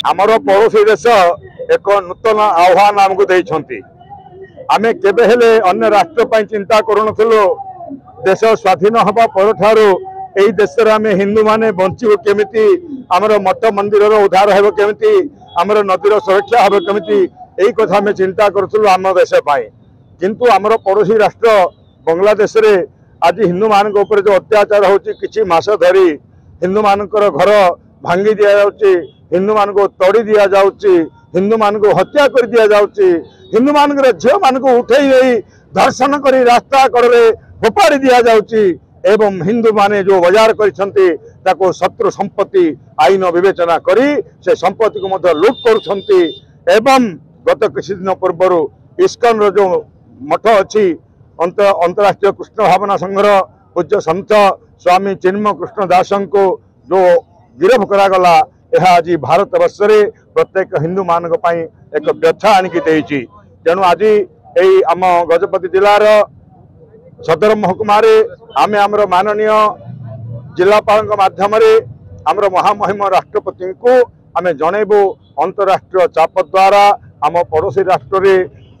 आमर पड़ोसी देश एक नूतन आह्वान आमको देइछंती। आमे केबे हेले अन्य राष्ट्र पई चिंता करूनथुलो। देश स्वाधीन हबा परठारो एई देश रे आमे हिंदू माने बंचिबो केमिति, आमर मठ मंदिर रो उद्धार हेबो केमिति, आमर नदीर सुरक्षा हेबो केमिति, एई कथा आमे चिंता करथुलो आम देश पई। किंतु आमर पड़ोसी राष्ट्र बांग्लादेश रे आज हिंदू मानक ऊपर जो अत्याचार होची, किछि मास धरी हिंदू मानकर घर भांगी दिया जाउची, हिंदू मानक तोड़ी दिया जाउची, हिंदू मानक हत्या कर दिया जाउची, हिंदू मानकर झियो मानक उठेई नहीं धर्षण करी रास्ता कड़े फोपाड़ी दिया जाउची एवं हिंदू माने जो बजार करिसंती ताको शत्रु संपत्ति आईन विवेचना करी से संपत्ति को मध्य लूट करुछंती। एवं गत किछि दिन पूर्व इस्कन रो जो मठ अछि अंतरराष्ट्रीय कृष्ण भावना संघर पूज्य संत स्वामी चिन्मय कृष्ण दास को जो गिरफ करागला, यह आज भारत वर्ष रे प्रत्येक हिंदू मानक पई एक व्यथा आनिकी देइछि। तेणु आज यही आम गजपति जिलार सदर महकुमा आमे आमर माननीय जिलापाल माध्यम आमर महामहिम राष्ट्रपति को आमे जनइबू अंतरराष्ट्रीय चाप द्वारा आम पड़ोसी राष्ट्र रे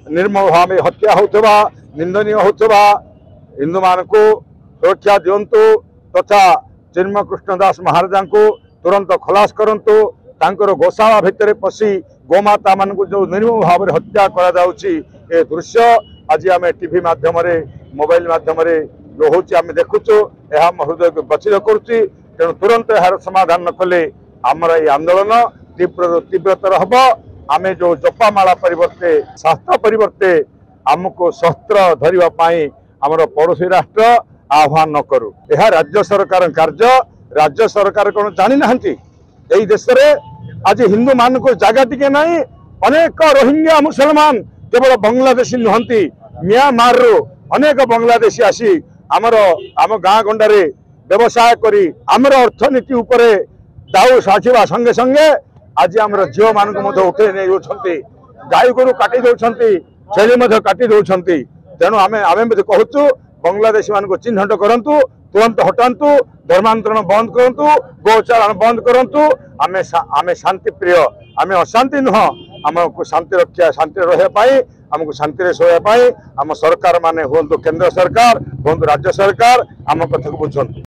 निर्मल भाव हत्या होता निंदनीय होता हिंदू मान को सुरक्षा दिंतु तथा चिन्मय कृष्ण दास महाराजा को तुरंत खलास करंतु। तांकर गोशाला भितर पशि गोमाता मान को जो निर्मम भाव हत्या करा दृश्य आज आम टीवी माध्यम मोबाइल माध्यम जो हूँ आम देखुचु, यह हृदय को बचित करुच्ची। तेणु तुरंत यार समाधान न कले आमर ये आंदोलन तीव्रतर हम। आम जो जपामाला परिवर्ते शास्त्र परिवर्ते आमको शस्त्र धरवाई आमर पड़ोसी राष्ट्र आह्वान न करू। यह राज्य सरकार कार्य। राज्य सरकार कौन जानी ना यही देश में आज हिंदू मान को जगह टिके नहीं। अनेक रोहिंग्या मुसलमान केवल बांग्लादेशी नुहंती, म्यांमार रो अनेक बांग्लादेशी आसी आमर आम गाँ गंडारे व्यवसाय करी आमर अर्थनीति उपरे दाऊ साजिबा संगे संगे आज आमर झील मान उठे नहीं दौरान, गाई गोरु काटी दौरान, छेली काटी दौरान। तेणु आम कहूँ बांग्लादेशी मान को चिन्हट करंतु, तुरंत हटातु, धर्मांतरण बंद करंतु, गोचारण बंद करंतु। आमे शांति प्रिय, आमे अशांति नुह। आमको शांति रक्षा शांति रही आमको शांति सोया आम सरकार माने हूँ केंद्र सरकार हूँ राज्य सरकार आम कथा को बुझंतु।